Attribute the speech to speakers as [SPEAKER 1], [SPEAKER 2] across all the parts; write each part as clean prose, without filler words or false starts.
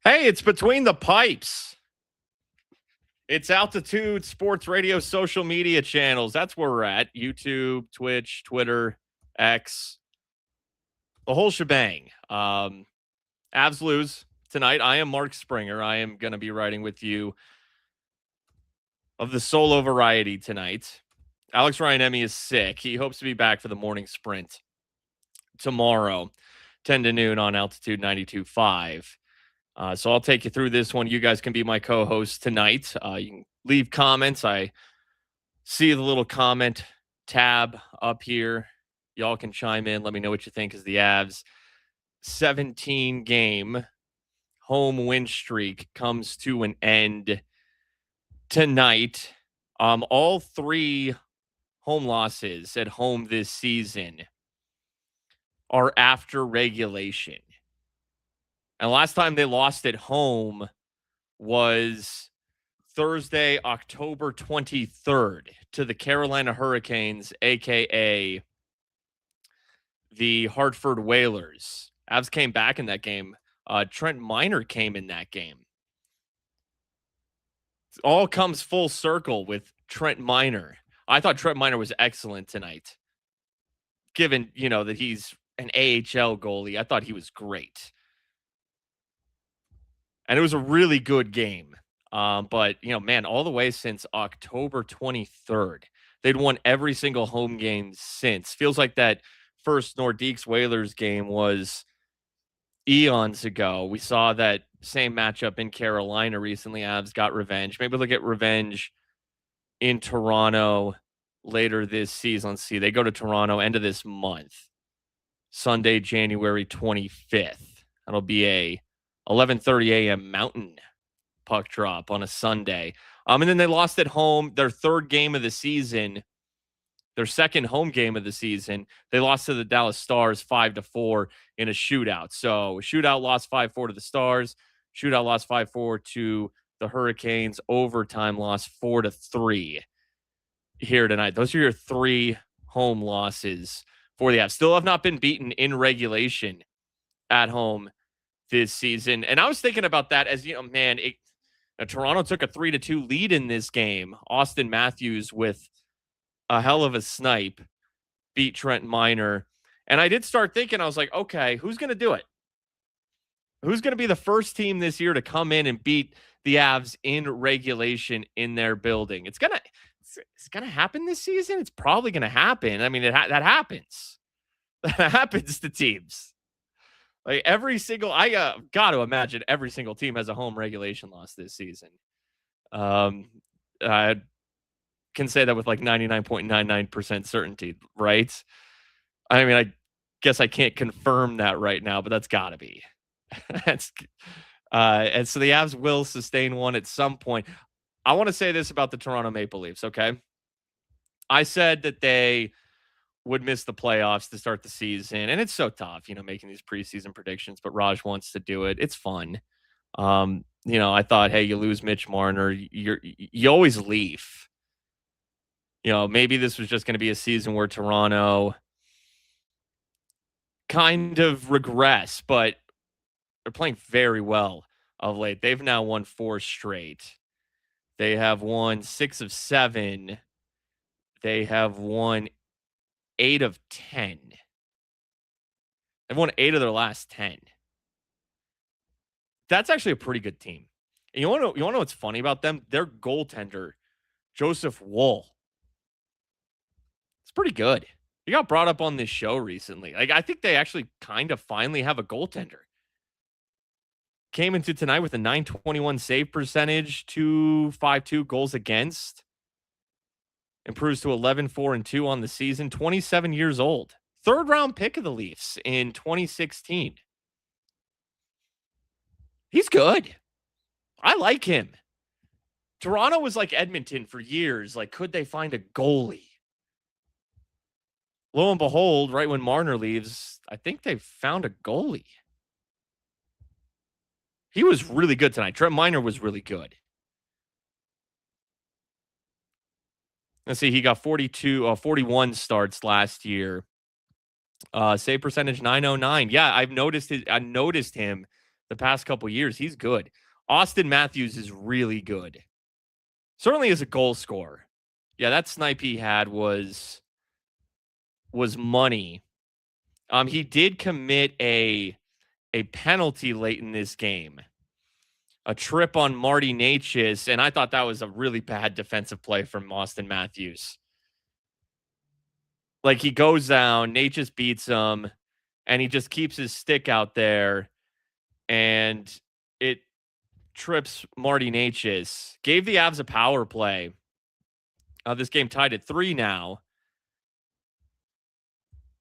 [SPEAKER 1] Hey, it's Between the Pipes. It's Altitude Sports Radio social media channels. That's where we're at. YouTube, Twitch, Twitter, X, the whole shebang. Avs lose tonight. I am Mark Springer. I am going to be writing with you of the solo variety tonight. Alex Ryan-Emmy is sick. He hopes to be back for the morning sprint tomorrow, 10 to noon on Altitude 92.5. So I'll take you through this one. You guys can be my co-host tonight. You can leave comments. I see the little comment tab up here. Y'all can chime in. Let me know what you think as the Avs 17-game home win streak comes to an end tonight. All three home losses at home this season are after regulation. And last time they lost at home was Thursday, October 23rd to the Carolina Hurricanes, a.k.a. the Hartford Whalers. Avs came back in that game. Trent Miner came in that game. It all comes full circle with Trent Miner. I thought Trent Miner was excellent tonight. Given, that he's an AHL goalie, I thought he was great. And it was a really good game. But, all the way since October 23rd, they'd won every single home game since. Feels like that first Nordiques Whalers game was eons ago. We saw that same matchup in Carolina recently. Avs got revenge. Maybe they'll get revenge in Toronto later this season. Let's see. They go to Toronto end of this month, Sunday, January 25th. That'll be a 11:30 a.m. Mountain puck drop on a Sunday. And then they lost at home, their third game of the season, their second home game of the season. They lost to the Dallas Stars 5-4 in a shootout. So shootout lost 5-4 to the Stars. Shootout lost 5-4 to the Hurricanes. Overtime lost 4-3 here tonight. Those are your three home losses for the Avs. Still have not been beaten in regulation at home this season. And I was thinking about that as, Toronto took a 3-2 lead in this game. Austin Matthews with a hell of a snipe beat Trent Miner. And I did start thinking, I was like, okay, who's going to do it? Who's going to be the first team this year to come in and beat the Avs in regulation in their building? It's going to happen this season. It's probably going to happen. I mean, that happens. That happens to teams. Like I got to imagine every single team has a home regulation loss this season. I can say that with like 99.99% certainty, right? I mean, I guess I can't confirm that right now, but that's got to be. And so the Avs will sustain one at some point. I want to say this about the Toronto Maple Leafs, okay? I said that they would miss the playoffs to start the season. And it's so tough, making these preseason predictions, but Raj wants to do it. It's fun. I thought, hey, you lose Mitch Marner, you always leave. Maybe this was just going to be a season where Toronto kind of regress, but they're playing very well of late. They've now won 4 straight. They have won 6 of 7. They have won 8 of 10. They've won 8 of their last 10. That's actually a pretty good team. And you want to know what's funny about them? Their goaltender, Joseph Woll, it's pretty good. He got brought up on this show recently. Like, I think they actually kind of finally have a goaltender. Came into tonight with a .921 save percentage, 2.52 goals against. Improves to 11-4-2 on the season. 27 years old. 3rd round pick of the Leafs in 2016. He's good. I like him. Toronto was like Edmonton for years. Like, could they find a goalie? Lo and behold, right when Marner leaves, I think they've found a goalie. He was really good tonight. Trent Miner was really good. Let's see, he got 41 starts last year. Save percentage 909. Yeah, I noticed him the past couple years. He's good. Austin Matthews is really good. Certainly as a goal scorer. Yeah, that snipe he had was money. He did commit a penalty late in this game. A trip on Marty Necas, and I thought that was a really bad defensive play from Austin Matthews. Like, he goes down, Necas beats him, and he just keeps his stick out there, and it trips Marty Necas. Gave the Avs a power play. This game tied at 3 now,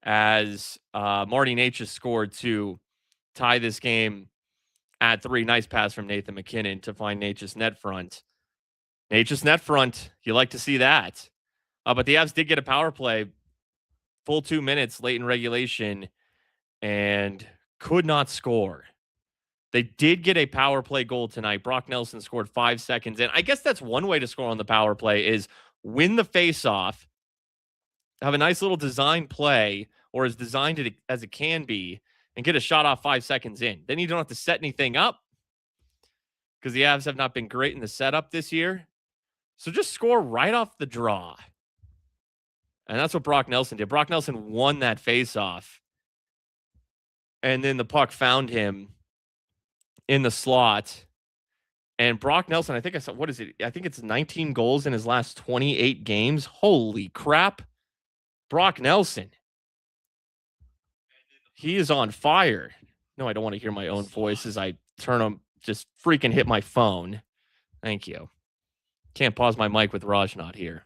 [SPEAKER 1] as Marty Necas scored to tie this game at 3. Nice pass from Nathan MacKinnon to find Necas net front. Necas net front. You like to see that. But the Avs did get a power play full 2 minutes late in regulation and could not score. They did get a power play goal tonight. Brock Nelson scored 5 seconds in. I guess that's one way to score on the power play is win the faceoff, have a nice little design play, or as designed as it can be, and get a shot off 5 seconds in. Then you don't have to set anything up because the Avs have not been great in the setup this year. So just score right off the draw. And that's what Brock Nelson did. Brock Nelson won that faceoff. And then the puck found him in the slot. And Brock Nelson, I think I saw, what is it? I think it's 19 goals in his last 28 games. Holy crap. Brock Nelson. He is on fire. No, I don't want to hear my own voice as I turn on, just freaking hit my phone. Thank you. Can't pause my mic with Raj not here.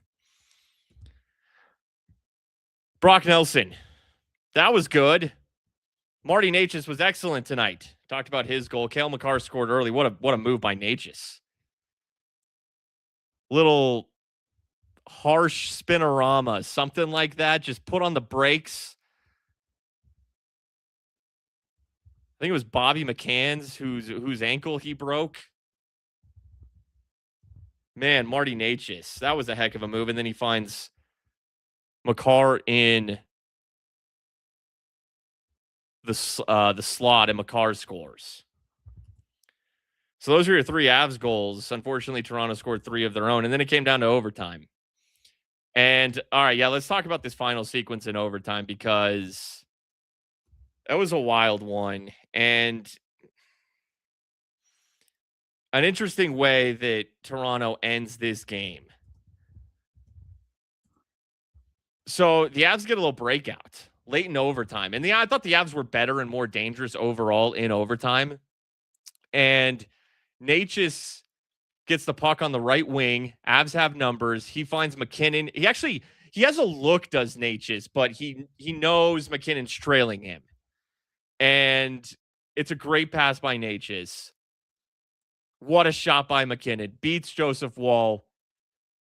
[SPEAKER 1] Brock Nelson. That was good. Marty Necas was excellent tonight. Talked about his goal. Cale Makar scored early. What a move by Necas. Little harsh spinorama, something like that. Just put on the brakes. I think it was Bobby McCann's whose ankle he broke. Man, Marty Necas. That was a heck of a move. And then he finds Makar in the slot, and Makar scores. So those are your 3 Avs goals. Unfortunately, Toronto scored 3 of their own, and then it came down to overtime. And all right, yeah, let's talk about this final sequence in overtime because that was a wild one and an interesting way that Toronto ends this game. So the Avs get a little breakout late in overtime. And I thought the Avs were better and more dangerous overall in overtime. And Necas gets the puck on the right wing. Avs have numbers. He finds MacKinnon. He has a look, does Necas, but he knows MacKinnon's trailing him. And it's a great pass by Necas. What a shot by MacKinnon. Beats Joseph Woll.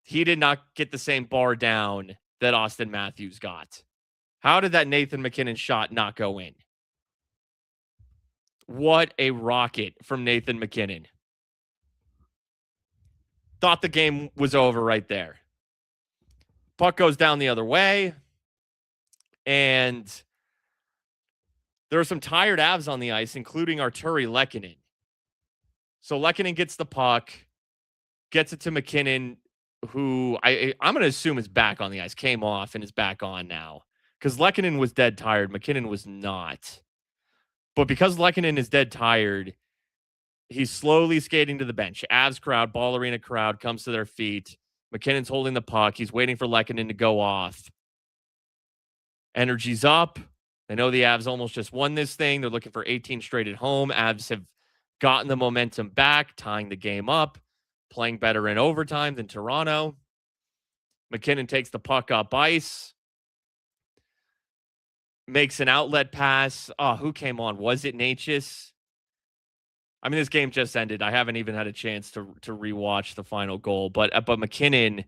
[SPEAKER 1] He did not get the same bar down that Austin Matthews got. How did that Nathan MacKinnon shot not go in? What a rocket from Nathan MacKinnon. Thought the game was over right there. Puck goes down the other way. And there are some tired Avs on the ice, including Arturi Lehkonen. So Lehkonen gets the puck, gets it to MacKinnon, who I'm going to assume is back on the ice, came off and is back on now. Because Lehkonen was dead tired. MacKinnon was not. But because Lehkonen is dead tired, he's slowly skating to the bench. Avs crowd, Ball Arena crowd comes to their feet. MacKinnon's holding the puck. He's waiting for Lehkonen to go off. Energy's up. They know the Avs almost just won this thing. They're looking for 18 straight at home. Avs have gotten the momentum back, tying the game up, playing better in overtime than Toronto. MacKinnon takes the puck up ice. Makes an outlet pass. Oh, who came on? Was it Necas? I mean, this game just ended. I haven't even had a chance to rewatch the final goal. But MacKinnon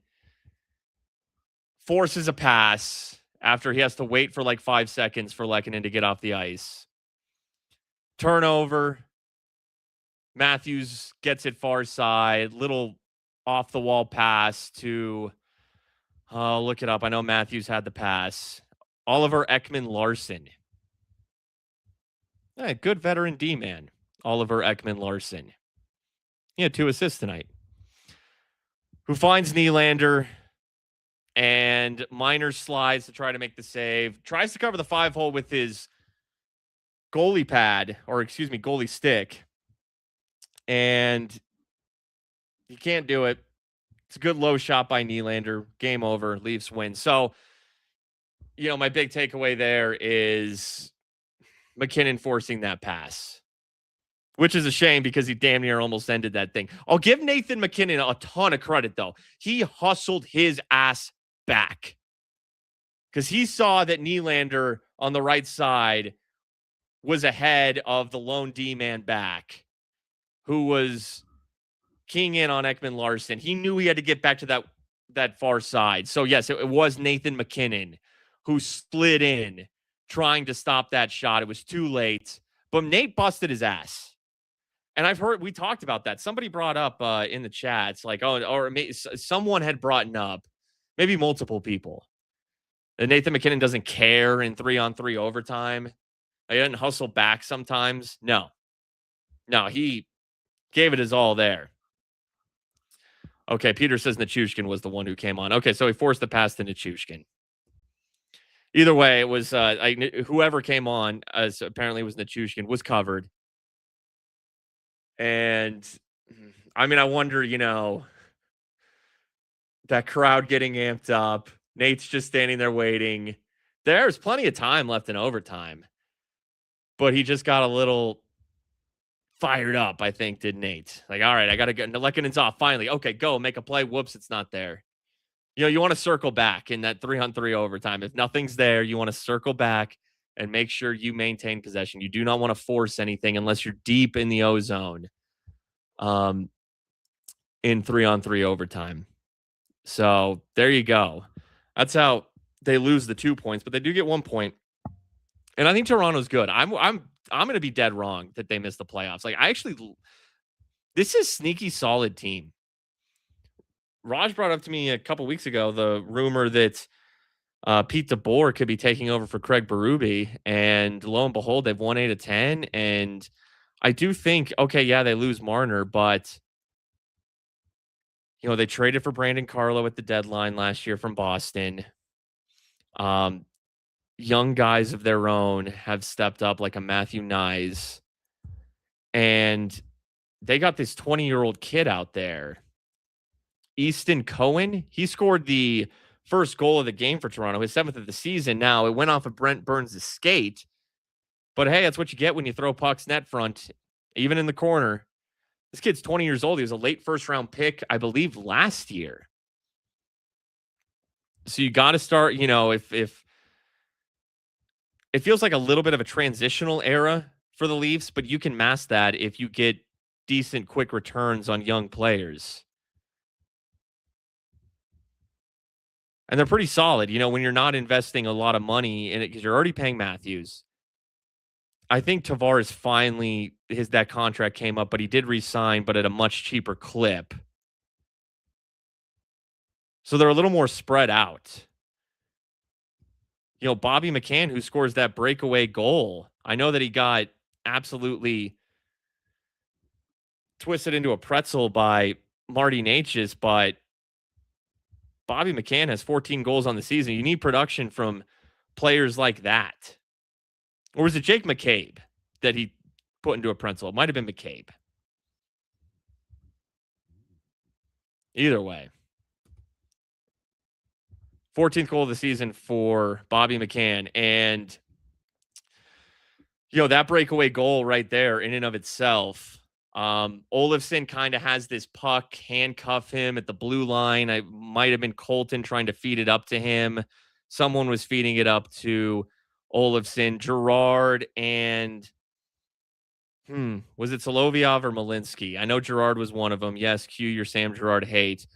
[SPEAKER 1] forces a pass after he has to wait for like 5 seconds for Lehkonen to get off the ice. Turnover. Matthews gets it far side. Little off-the-wall pass to... Oh, look it up. I know Matthews had the pass. Oliver Ekman-Larsson. Hey, good veteran D-man. Oliver Ekman-Larsson. He had 2 assists tonight. Who finds Nylander, and Miner slides to try to make the save. Tries to cover the 5-hole with his goalie pad, or excuse me, goalie stick. And he can't do it. It's a good low shot by Nylander. Game over. Leafs win. So, my big takeaway there is McKinnon forcing that pass, which is a shame because he damn near almost ended that thing. I'll give Nathan McKinnon a ton of credit, though. He hustled his ass back because he saw that Nylander on the right side was ahead of the lone D-man back, who was keying in on Ekman-Larsson. He knew he had to get back to that far side. So, yes, it was Nathan McKinnon who slid in trying to stop that shot. It was too late, but Nate busted his ass. And I've heard, we talked about that. Somebody brought up in the chats, like, someone had brought up, maybe multiple people, that Nathan McKinnon doesn't care in 3-on-3 overtime. He didn't hustle back sometimes. No, he gave it his all there. Okay, Peter says Nichushkin was the one who came on. Okay, so he forced the pass to Nichushkin. Either way, it was whoever came on, as apparently was Nichushkin, was covered. And I mean, I wonder, that crowd getting amped up. Nate's just standing there waiting. There's plenty of time left in overtime. But he just got a little fired up, I think, did Nate. Like, all right, I got to get Lekkonen's off finally. Okay, go make a play. Whoops, it's not there. You want to circle back in that 3-on-3 overtime. If nothing's there, you want to circle back and make sure you maintain possession. You do not want to force anything unless you're deep in the O zone in 3-on-3 overtime. So there you go. That's how they lose the 2 points, but they do get 1 point. And I think Toronto's good. I'm going to be dead wrong that they missed the playoffs. Like, this is sneaky solid team. Raj brought up to me a couple weeks ago the rumor that Pete DeBoer could be taking over for Craig Berube, and lo and behold, they've won 8 of 10. And I do think, okay, yeah, they lose Marner, but they traded for Brandon Carlo at the deadline last year from Boston. Young guys of their own have stepped up, like a Matthew Nyes, and they got this 20-year-old kid out there, Easton Cohen. He scored the first goal of the game for Toronto, his 7th of the season. Now, it went off of Brent Burns' skate, but hey, that's what you get when you throw pucks net front, even in the corner. This kid's 20 years old. He was a late first-round pick, I believe, last year. So you got to start, if it feels like a little bit of a transitional era for the Leafs, but you can mask that if you get decent, quick returns on young players. And they're pretty solid, when you're not investing a lot of money in it because you're already paying Matthews. I think Tavares finally, that contract came up, but he did re-sign, but at a much cheaper clip. So they're a little more spread out. Bobby McCann, who scores that breakaway goal, I know that he got absolutely twisted into a pretzel by Marty Necas, but Bobby McCann has 14 goals on the season. You need production from players like that. Or was it Jake McCabe that he put into a pretzel? It might have been McCabe. Either way. 14th goal of the season for Bobby McCann. And, that breakaway goal right there in and of itself. Olofsson kind of has this puck, handcuff him at the blue line. I might have been Colton trying to feed it up to him. Someone was feeding it up to Olofsson. Girard and was it Solovyov or Malinsky? I know Girard was one of them. Yes, cue your Sam Girard hate.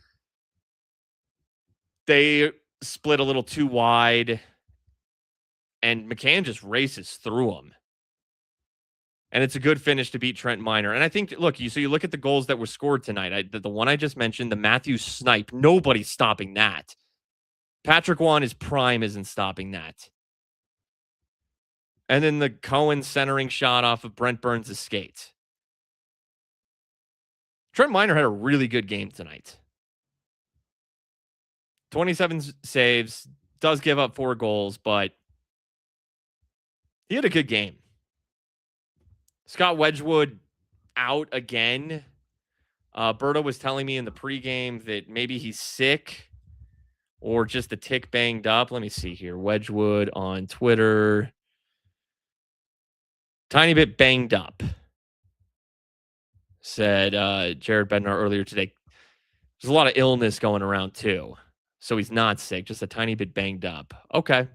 [SPEAKER 1] They split a little too wide, and McCann just races through them. And it's a good finish to beat Trent Miner. And I think, look, you look at the goals that were scored tonight. The one I just mentioned, the Matthews snipe, nobody's stopping that. Patrick Waugh, his prime, isn't stopping that. And then the Cohen centering shot off of Brent Burns' skate. Trent Miner had a really good game tonight. 27 saves, does give up 4 goals, but he had a good game. Scott Wedgwood out again. Berto was telling me in the pregame that maybe he's sick or just a tick banged up. Let me see here. Wedgwood on Twitter. Tiny bit banged up, said Jared Bednar earlier today. There's a lot of illness going around too. So he's not sick, just a tiny bit banged up. Okay.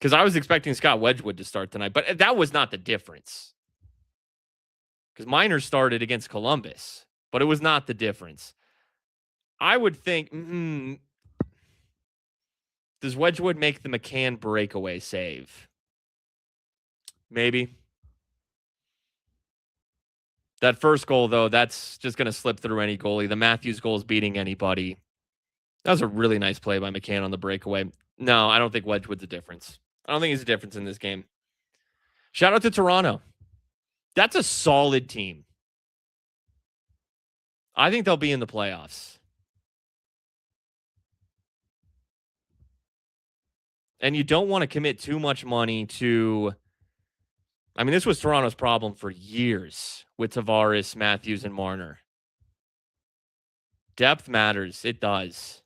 [SPEAKER 1] Because I was expecting Scott Wedgwood to start tonight, but that was not the difference. Because Miner started against Columbus, but it was not the difference. I would think, does Wedgwood make the McCann breakaway save? Maybe. That first goal, though, that's just going to slip through any goalie. The Matthews goal is beating anybody. That was a really nice play by McCann on the breakaway. No, I don't think Wedgwood's a difference. I don't think he's a difference in this game. Shout out to Toronto. That's a solid team. I think they'll be in the playoffs. And you don't want to commit too much money to... I mean, this was Toronto's problem for years with Tavares, Matthews, and Marner. Depth matters. It does.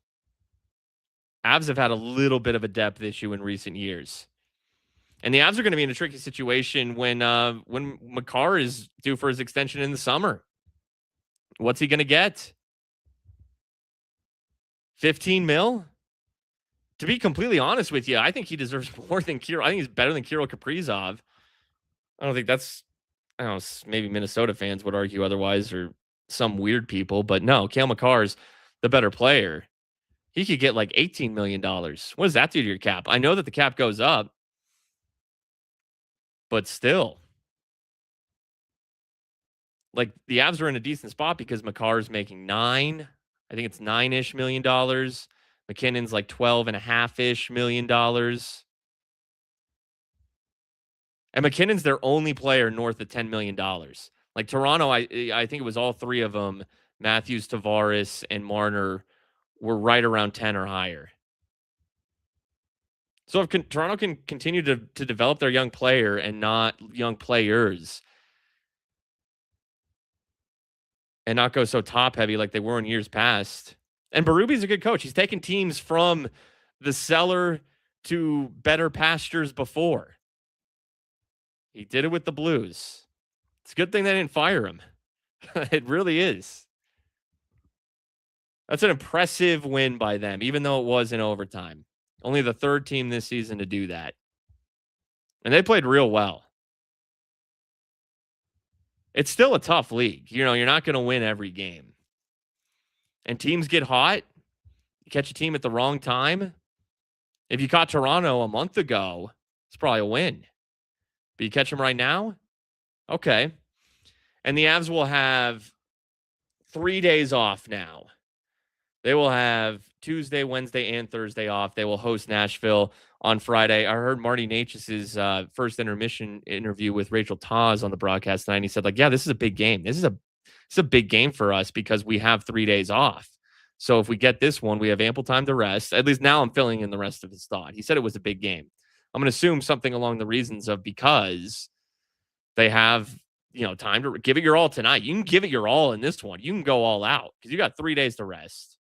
[SPEAKER 1] Avs have had a little bit of a depth issue in recent years. And the Avs are going to be in a tricky situation when Makar is due for his extension in the summer. What's he going to get? 15 mil? To be completely honest with you, I think he deserves more than Kirill. I think he's better than Kirill Kaprizov. I don't think that's, I don't know, maybe Minnesota fans would argue otherwise or some weird people, but no, Cale Makar's the better player. He could get like $18 million. What does that do to your cap? I know that the cap goes up, but still. Like the Avs are in a decent spot because Makar's making $9. I think it's $9-ish million. McKinnon's like $12.5-ish million. And McKinnon's their only player north of $10 million. Like Toronto, I think it was all three of them, Matthews, Tavares, and Marner, were right around 10 or higher. So if Toronto can continue to develop their young player and not young players and not go so top heavy like they were in years past. And Berube's a good coach. He's taken teams from the cellar to better pastures before. He did it with the Blues. It's a good thing they didn't fire him. It really is. That's an impressive win by them, even though it was in overtime. Only the third team this season to do that. And they played real well. It's still a tough league. You know, you're not going to win every game. And teams get hot. You catch a team at the wrong time. If you caught Toronto a month ago, it's probably a win. But you catch them right now? Okay. And the Avs will have 3 days off now. They will have Tuesday, Wednesday, and Thursday off. They will host Nashville on Friday. I heard Marty Necas's first intermission interview with Rachel Taz on the broadcast tonight. And he said, like, yeah, this is a big game. This is a big game for us because we have 3 days off. So if we get this one, we have ample time to rest. At least now I'm filling in the rest of his thought. He said it was a big game. I'm going to assume something along the reasons of because they have, time to give it your all tonight. You can give it your all in this one. You can go all out because you got 3 days to rest.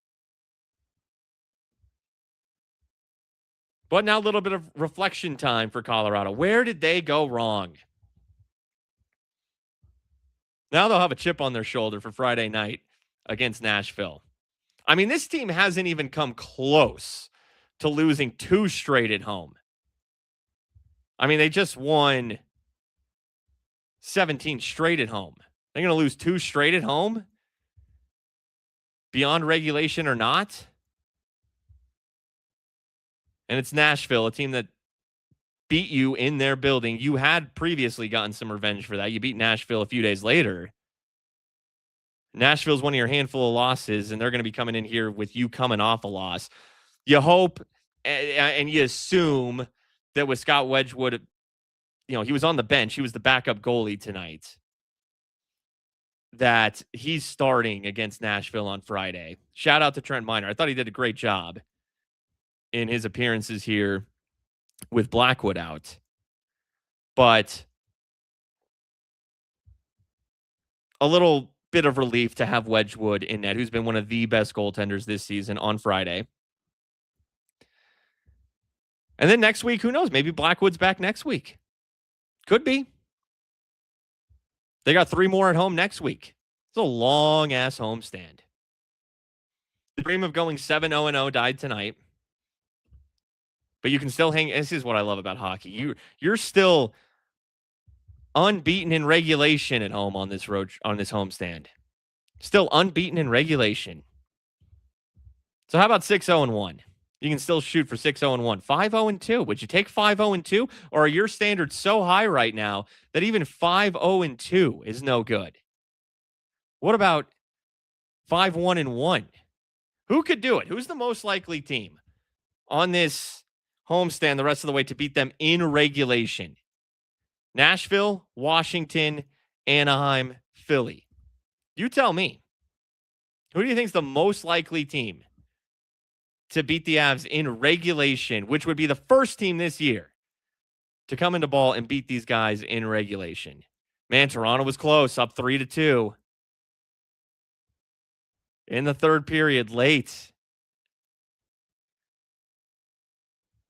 [SPEAKER 1] But now a little bit of reflection time for Colorado. Where did they go wrong? Now they'll have a chip on their shoulder for Friday night against Nashville. I mean, this team hasn't even come close to losing 2 straight at home. I mean, they just won 17 straight at home. They're going to lose 2 straight at home? Beyond regulation or not? And it's Nashville, a team that beat you in their building. You had previously gotten some revenge for that. You beat Nashville a few days later. Nashville's one of your handful of losses, and they're going to be coming in here with you coming off a loss. You hope and you assume that with Scott Wedgwood, he was on the bench. He was the backup goalie tonight. that he's starting against Nashville on Friday. Shout out to Trent Miner. I thought he did a great job in his appearances here with Blackwood out. But a little bit of relief to have Wedgwood in net, who's been one of the best goaltenders this season, on Friday. And then next week, who knows? Maybe Blackwood's back next week. Could be. They got 3 more at home next week. It's a long-ass homestand. The dream of going 7-0-0 died tonight. But you can still hang. This is what I love about hockey. You're still unbeaten in regulation at home on this homestand. Still unbeaten in regulation. So how about 6-0-1? You can still shoot for 6-0-1. 5-0-2. Would you take 5-0-2? Or are your standards so high right now that even 5-0-2 is no good? What about 5-1-1? Who could do it? Who's the most likely team on this homestand the rest of the way to beat them in regulation? Nashville, Washington, Anaheim, Philly. You tell me. Who do you think is the most likely team to beat the Avs in regulation, which would be the first team this year to come into ball and beat these guys in regulation? Man, Toronto was close, up 3-2 in the third period, late.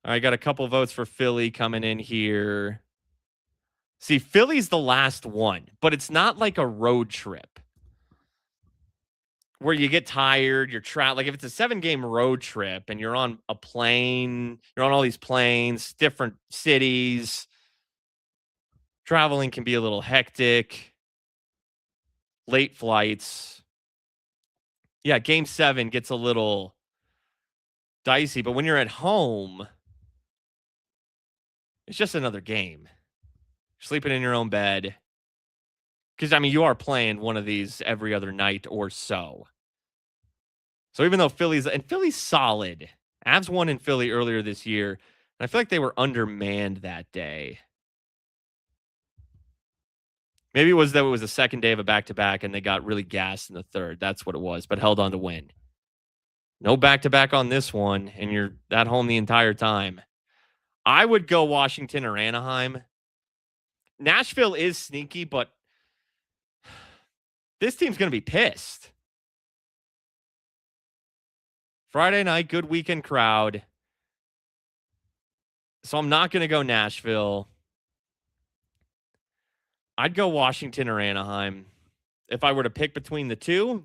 [SPEAKER 1] I got a couple votes for Philly coming in here. See, Philly's the last one, but it's not like a road trip where you get tired, you're trapped. Like if it's a 7-game road trip and you're on a plane, you're on all these planes, different cities, traveling can be a little hectic, late flights. Yeah, game 7 gets a little dicey, but when you're at home, it's just another game. Sleeping in your own bed. Because, I mean, you are playing one of these every other night or so. So even though Philly's solid. Avs won in Philly earlier this year. And I feel like they were undermanned that day. Maybe it was the second day of a back-to-back and they got really gassed in the third. That's what it was, but held on to win. No back-to-back on this one, and you're at home the entire time. I would go Washington or Anaheim. Nashville is sneaky, but this team's going to be pissed. Friday night, good weekend crowd. So I'm not going to go Nashville. I'd go Washington or Anaheim. If I were to pick between the two,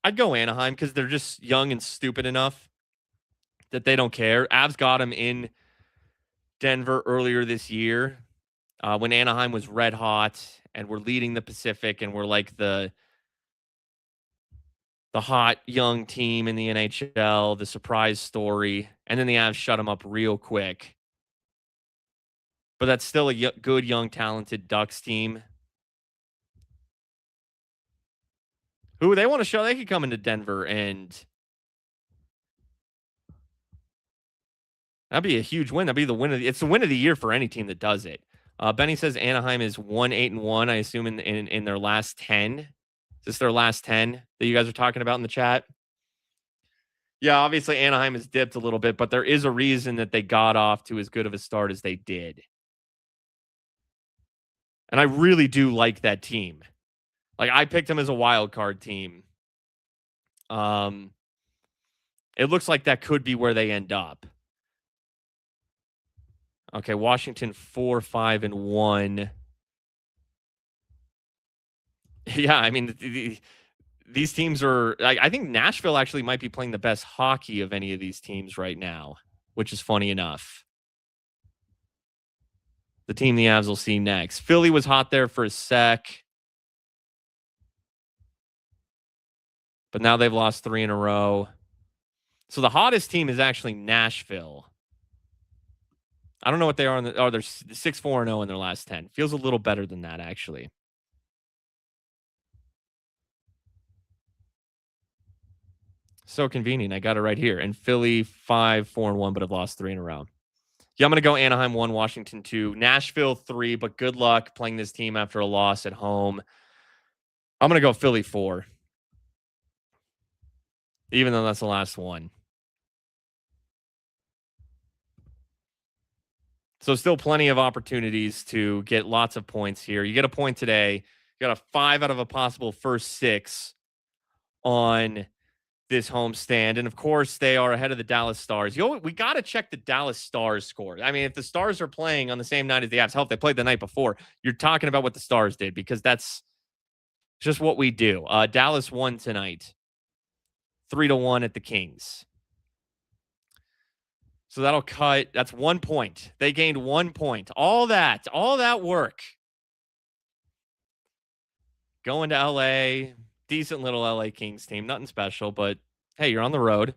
[SPEAKER 1] I'd go Anaheim because they're just young and stupid enough that they don't care. Avs got them in Denver earlier this year when Anaheim was red hot and we're leading the Pacific and we're like the hot young team in the NHL, the surprise story. And then the Avs shut them up real quick. But that's still a good, young, talented Ducks team. Who they want to show they could come into Denver and that'd be a huge win. That'd be the win it's the win of the year for any team that does it. Benny says Anaheim is 1-8-1. I assume in their last 10. Is this their last 10 that you guys are talking about in the chat? Yeah, obviously Anaheim has dipped a little bit, but there is a reason that they got off to as good of a start as they did. And I really do like that team. Like I picked them as a wild card team. It looks like that could be where they end up. Okay, Washington 4-5-1. Yeah, I mean, these teams are. I think Nashville actually might be playing the best hockey of any of these teams right now, which is funny enough. The team the Avs will see next. Philly was hot there for a sec, but now they've lost 3 in a row. So the hottest team is actually Nashville. I don't know what they are. They're 6-4-0 in their last 10. Feels a little better than that, actually. So convenient. I got it right here. And Philly 5-4-1, but have lost 3 in a row. Yeah, I'm going to go Anaheim 1, Washington 2, Nashville 3, but good luck playing this team after a loss at home. I'm going to go Philly 4, even though that's the last one. So still plenty of opportunities to get lots of points here. You get a point today. You got a 5 out of a possible first 6 on this homestand. And of course, they are ahead of the Dallas Stars. We got to check the Dallas Stars score. I mean, if the Stars are playing on the same night as the Avs, hell, if they played the night before, you're talking about what the Stars did because that's just what we do. Dallas won tonight, 3-1 at the Kings. So that'll cut. That's 1 point. They gained 1 point. All that work. Going to LA, decent little LA Kings team. Nothing special, but hey, you're on the road.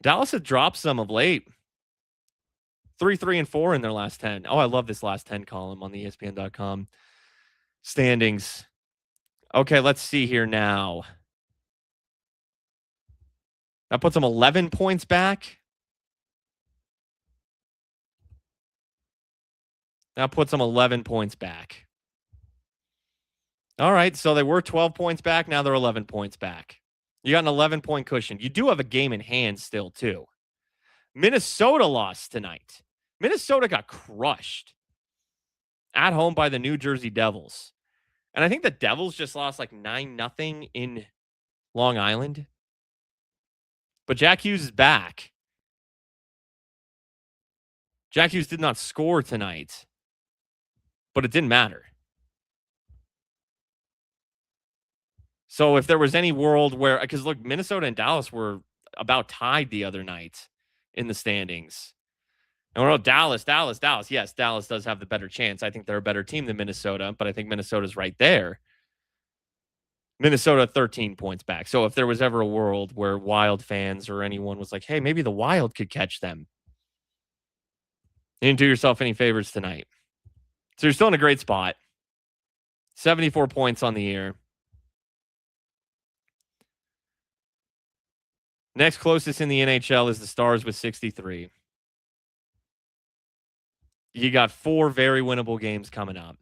[SPEAKER 1] Dallas had dropped some of late. 3-3-4 in their last 10. Oh, I love this last 10 column on the ESPN.com standings. Okay, let's see here now. That puts them 11 points back. That puts them 11 points back. All right, so they were 12 points back. Now they're 11 points back. You got an 11-point cushion. You do have a game in hand still, too. Minnesota lost tonight. Minnesota got crushed at home by the New Jersey Devils. And I think the Devils just lost like 9-0 in Long Island. But Jack Hughes is back. Jack Hughes did not score tonight, but it didn't matter. So if there was any world where, because look, Minnesota and Dallas were about tied the other night in the standings. And we're all Dallas. Yes, Dallas does have the better chance. I think they're a better team than Minnesota, but I think Minnesota's right there. Minnesota 13 points back. So if there was ever a world where Wild fans or anyone was like, hey, maybe the Wild could catch them, you didn't do yourself any favors tonight. So you're still in a great spot. 74 points on the year. Next closest in the NHL is the Stars with 63. You got 4 very winnable games coming up.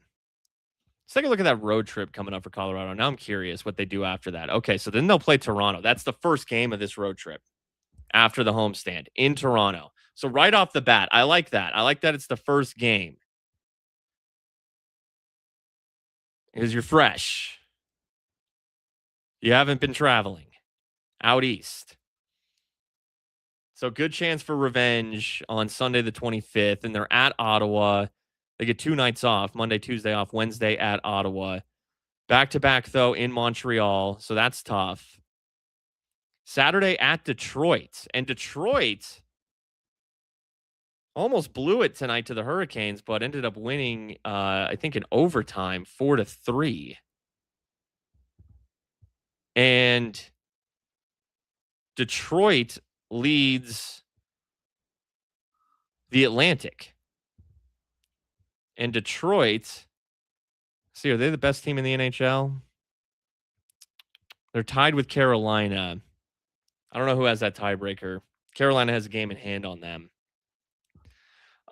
[SPEAKER 1] Let's take a look at that road trip coming up for Colorado. Now I'm curious what they do after that. Okay, so then they'll play Toronto. That's the first game of this road trip after the homestand in Toronto. So right off the bat, I like that. I like that it's the first game because you're fresh. You haven't been traveling out east. So good chance for revenge on Sunday the 25th, and they're at Ottawa. They get 2 nights off, Monday, Tuesday off, Wednesday at Ottawa. Back-to-back, though, in Montreal, so that's tough. Saturday at Detroit, and Detroit almost blew it tonight to the Hurricanes, but ended up winning, I think, in overtime, 4-3. And Detroit leads the Atlantic. And Detroit, see, are they the best team in the NHL? They're tied with Carolina. I don't know who has that tiebreaker. Carolina has a game in hand on them.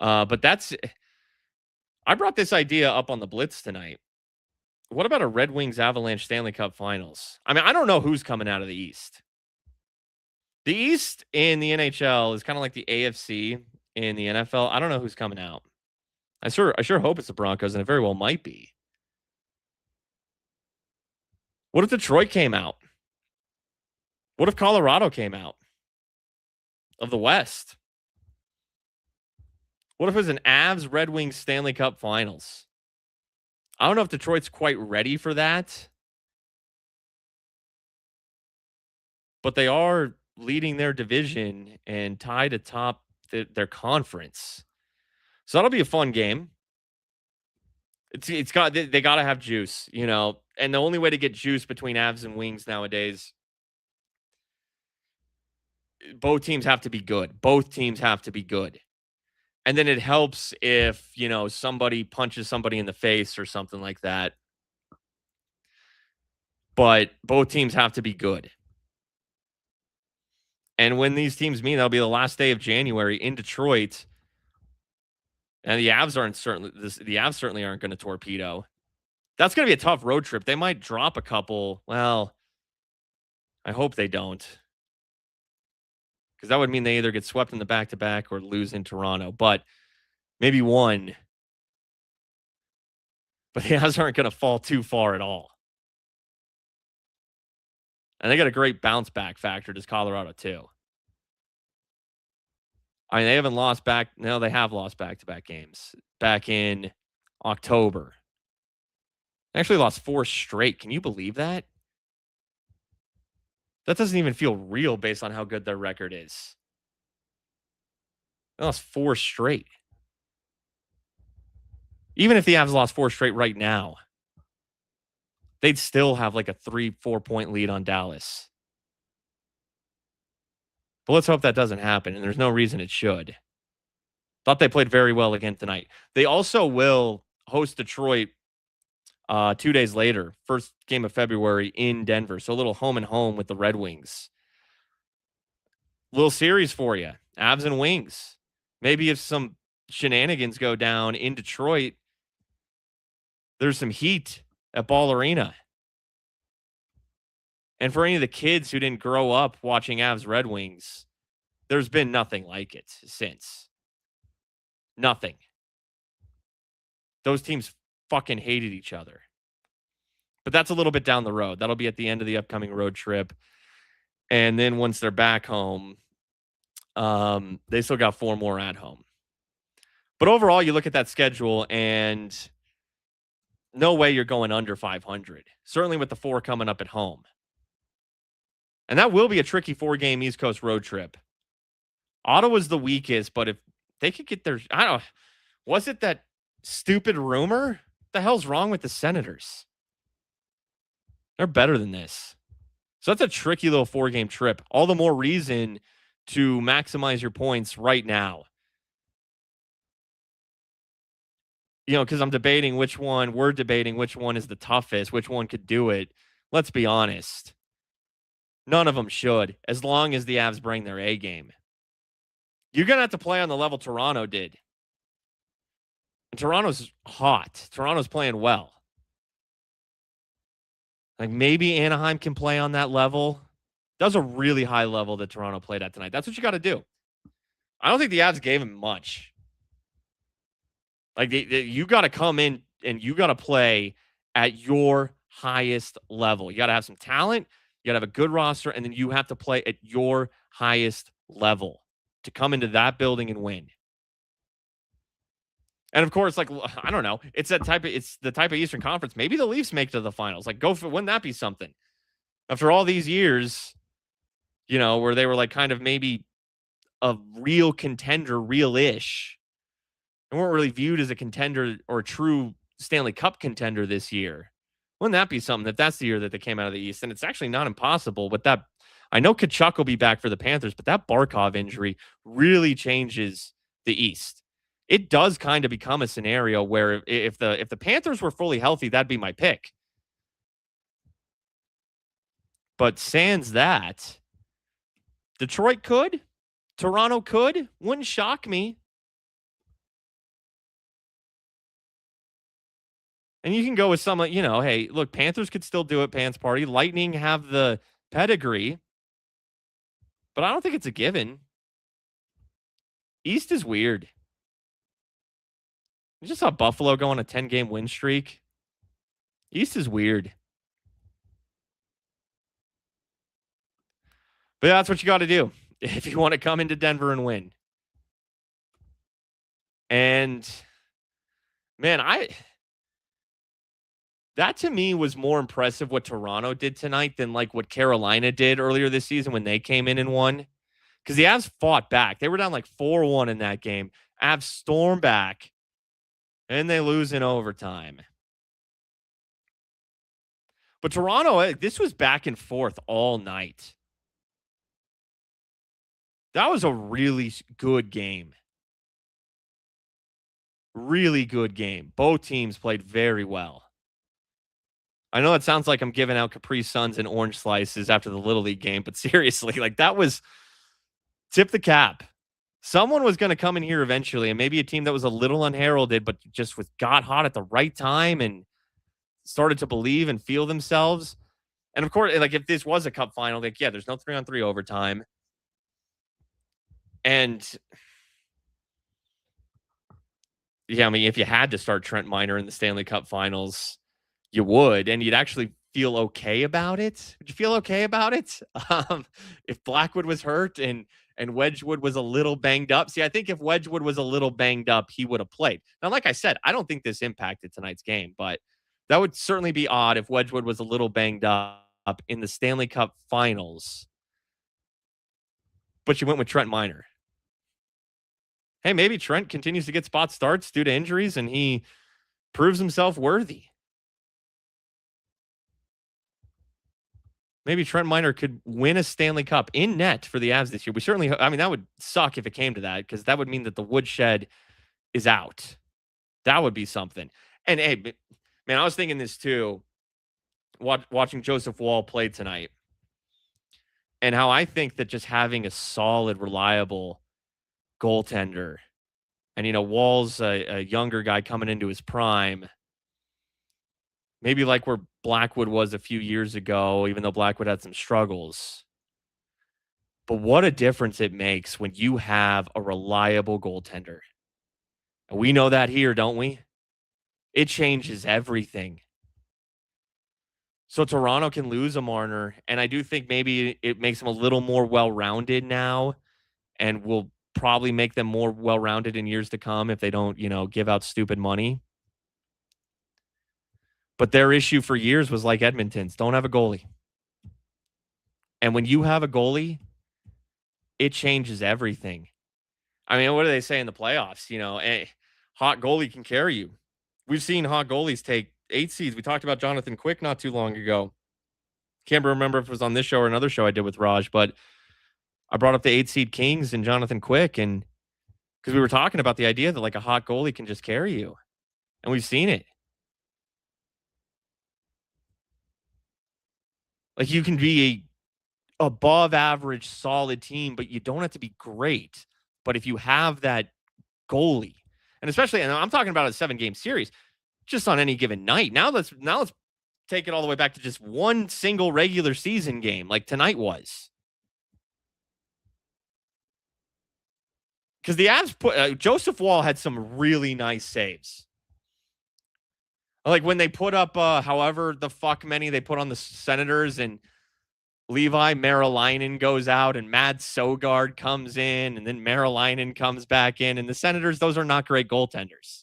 [SPEAKER 1] But I brought this idea up on the Blitz tonight. What about a Red Wings Avalanche Stanley Cup Finals? I mean, I don't know who's coming out of the East. The East in the NHL is kind of like the AFC in the NFL. I don't know who's coming out. I sure hope it's the Broncos, and it very well might be. What if Detroit came out? What if Colorado came out of the West? What if it was an Avs Red Wings Stanley Cup Finals? I don't know if Detroit's quite ready for that, but they are leading their division and tied atop their conference. So that'll be a fun game. They got to have juice, you know. And the only way to get juice between Avs and Wings nowadays, both teams have to be good. Both teams have to be good. And then it helps if, you know, somebody punches somebody in the face or something like that. But both teams have to be good. And when these teams meet, that'll be the last day of January in Detroit And the Avs certainly aren't going to torpedo. That's going to be a tough road trip. They might drop a couple. Well, I hope they don't, because that would mean they either get swept in the back-to-back or lose in Toronto. But maybe one. But the Avs aren't going to fall too far at all. And they got a great bounce back factor, does Colorado too. I mean, they haven't lost back. No, they have lost back-to-back games. Back in October. They actually lost 4 straight. Can you believe that? That doesn't even feel real based on how good their record is. They lost 4 straight. Even if the Avs lost 4 straight right now, they'd still have like a 3-4 point lead on Dallas. But let's hope that doesn't happen, and there's no reason it should. Thought they played very well again tonight. They also will host Detroit 2 days later, first game of February in Denver. So a little home and home with the Red Wings. Little series for you, Avs and Wings. Maybe if some shenanigans go down in Detroit, there's some heat at Ball Arena. And for any of the kids who didn't grow up watching Avs Red Wings, there's been nothing like it since. Nothing. Those teams fucking hated each other. But that's a little bit down the road. That'll be at the end of the upcoming road trip. And then once they're back home, they still got 4 more at home. But overall, you look at that schedule and no way you're going under 500. Certainly with the 4 coming up at home. And that will be a tricky 4-game East Coast road trip. Ottawa's the weakest, but if they could get their, I don't know, was it that stupid rumor? What the hell's wrong with the Senators? They're better than this. So that's a tricky little 4-game trip. All the more reason to maximize your points right now. You know, because we're debating which one is the toughest, which one could do it. Let's be honest. None of them should, as long as the Avs bring their A game. You're going to have to play on the level Toronto did. And Toronto's hot. Toronto's playing well. Like maybe Anaheim can play on that level. That was a really high level that Toronto played at tonight. That's what you got to do. I don't think the Avs gave him much. Like you got to come in and you got to play at your highest level. You got to have some talent. You got to have a good roster, and then you have to play at your highest level to come into that building and win. And of course, like, I don't know, it's the type of Eastern Conference. Maybe the Leafs make it to the finals. Like, wouldn't that be something? After all these years, you know, where they were like kind of maybe a real contender, real-ish. They weren't really viewed as a contender or a true Stanley Cup contender this year. Wouldn't that be something that's the year that they came out of the East? And it's actually not impossible. But that, I know Tkachuk will be back for the Panthers, but that Barkov injury really changes the East. It does kind of become a scenario where if the Panthers were fully healthy, that'd be my pick. But sans that, Detroit could, Toronto could, wouldn't shock me. And you can go with some, you know, hey, look, Panthers could still do it, Pants Party. Lightning have the pedigree. But I don't think it's a given. East is weird. You just saw Buffalo go on a 10-game win streak. East is weird. But that's what you got to do if you want to come into Denver and win. And, man, that to me was more impressive what Toronto did tonight than like what Carolina did earlier this season when they came in and won. Because the Avs fought back. They were down like 4-1 in that game. Avs storm back. And they lose in overtime. But Toronto, this was back and forth all night. That was a really good game. Really good game. Both teams played very well. I know it sounds like I'm giving out Capri Suns and orange slices after the Little League game, but seriously, like that was tip the cap. Someone was going to come in here eventually, and maybe a team that was a little unheralded, but just was got hot at the right time and started to believe and feel themselves. And of course, like if this was a cup final, like yeah, there's no 3-on-3 overtime. And yeah, I mean, if you had to start Trent Miner in the Stanley Cup Finals, you would, and you'd actually feel okay about it. Would you feel okay about it? If Blackwood was hurt and Wedgwood was a little banged up. See, I think if Wedgwood was a little banged up, he would have played. Now, like I said, I don't think this impacted tonight's game, but that would certainly be odd if Wedgwood was a little banged up in the Stanley Cup Finals. But you went with Trent Miner. Hey, maybe Trent continues to get spot starts due to injuries and he proves himself worthy. Maybe Trent Miner could win a Stanley Cup in net for the Avs this year. We certainly, I mean, that would suck if it came to that because that would mean that the woodshed is out. That would be something. And hey, man, I was thinking this too, watching Joseph Wall play tonight, and how I think that just having a solid, reliable goaltender, and Wall's a younger guy coming into his prime, maybe like where Blackwood was a few years ago, even though Blackwood had some struggles. But what a difference it makes when you have a reliable goaltender. And we know that here, don't we? It changes everything. So Toronto can lose a Marner, and I do think maybe it makes them a little more well-rounded now and will probably make them more well-rounded in years to come if they don't, give out stupid money. But their issue for years was like Edmonton's, don't have a goalie. And when you have a goalie, it changes everything. I mean, what do they say in the playoffs? A hot goalie can carry you. We've seen hot goalies take 8 seeds. We talked about Jonathan Quick not too long ago. Can't remember if it was on this show or another show I did with Raj, but I brought up the 8 seed Kings and Jonathan Quick, and because we were talking about the idea that like a hot goalie can just carry you, and we've seen it. Like you can be a above average, solid team, but you don't have to be great. But if you have that goalie, and especially, and I'm talking about a 7-game series, just on any given night. Now let's take it all the way back to just one single regular season game, like tonight was. Because the Avs put Joseph Wall had some really nice saves. Like when they put up however the fuck many they put on the Senators, and Levi Marilainen goes out and Mad Sogard comes in, and then Marilainen comes back in, and the Senators, those are not great goaltenders.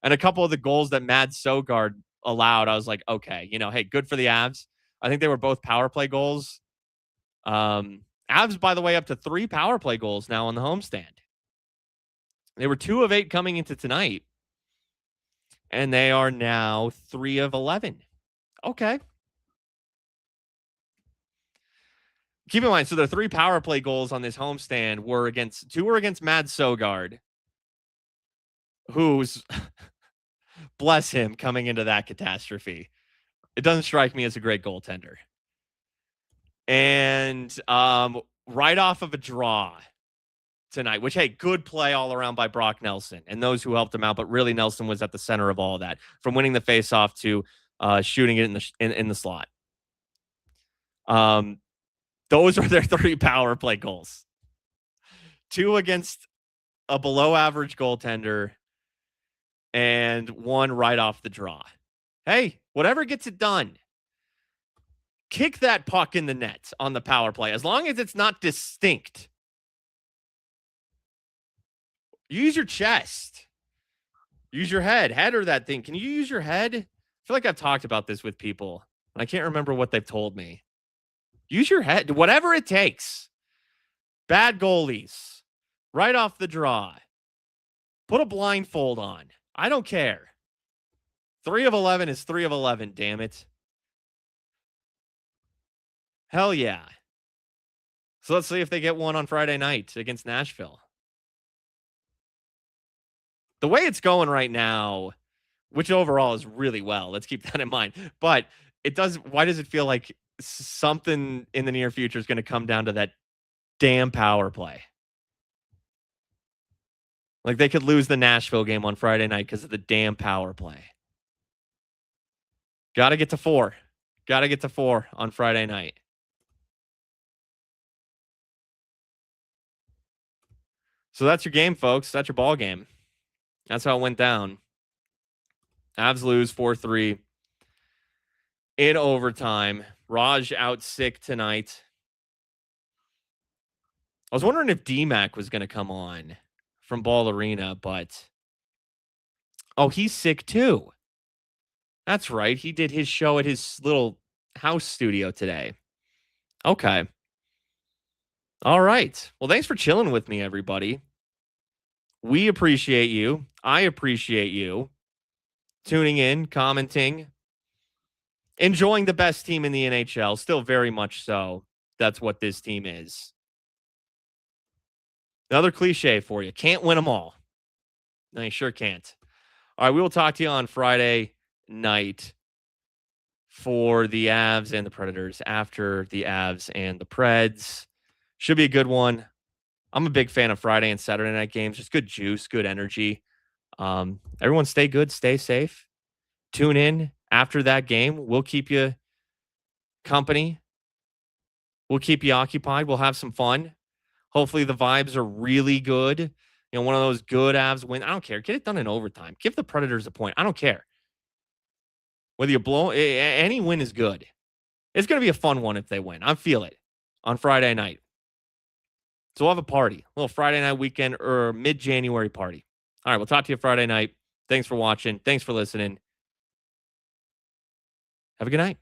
[SPEAKER 1] And a couple of the goals that Mad Sogard allowed, I was like, okay, hey, good for the Avs. I think they were both power play goals. Avs, by the way, up to 3 power play goals now on the homestand. They were 2 of 8 coming into tonight, and they are now 3 of 11. Okay. Keep in mind, so the 3 power play goals on this homestand were against 2 were against Mad Sogard, who's bless him coming into that catastrophe. It doesn't strike me as a great goaltender. And right off of a draw tonight, which, hey, good play all around by Brock Nelson and those who helped him out, but really Nelson was at the center of all that, from winning the faceoff to shooting it in the slot. Those are their 3 power play goals. 2 against a below average goaltender and 1 right off the draw. Hey, whatever gets it done. Kick that puck in the net on the power play, as long as it's not distinct. Use your chest. Use your head. Header that thing. Can you use your head? I feel like I've talked about this with people, and I can't remember what they've told me. Use your head. Whatever it takes. Bad goalies. Right off the draw. Put a blindfold on. I don't care. 3 of 11 is 3 of 11, damn it. Hell yeah. So let's see if they get one on Friday night against Nashville. The way it's going right now, which overall is really well, let's keep that in mind. But why does it feel like something in the near future is going to come down to that damn power play? Like they could lose the Nashville game on Friday night because of the damn power play. Got to get to 4. Got to get to 4 on Friday night. So that's your game, folks. That's your ball game. That's how it went down. Avs lose 4-3 in overtime. Raj out sick tonight. I was wondering if DMAC was going to come on from Ball Arena, but he's sick too. That's right. He did his show at his little house studio today. Okay. All right. Well, thanks for chilling with me, everybody. We appreciate you. I appreciate you tuning in, commenting, enjoying the best team in the NHL. Still very much so. That's what this team is. Another cliche for you. Can't win them all. No, you sure can't. All right, we will talk to you on Friday night for the Avs and the Predators after the Avs and the Preds. Should be a good one. I'm a big fan of Friday and Saturday night games. Just good juice, good energy. Everyone stay good, stay safe. Tune in after that game. We'll keep you company. We'll keep you occupied. We'll have some fun. Hopefully the vibes are really good. You know, one of those good Avs win. I don't care. Get it done in overtime. Give the Predators a point. I don't care. Whether you blow, any win is good. It's going to be a fun one if they win. I feel it on Friday night. So we'll have a party, a little Friday night weekend or mid-January party. All right, we'll talk to you Friday night. Thanks for watching. Thanks for listening. Have a good night.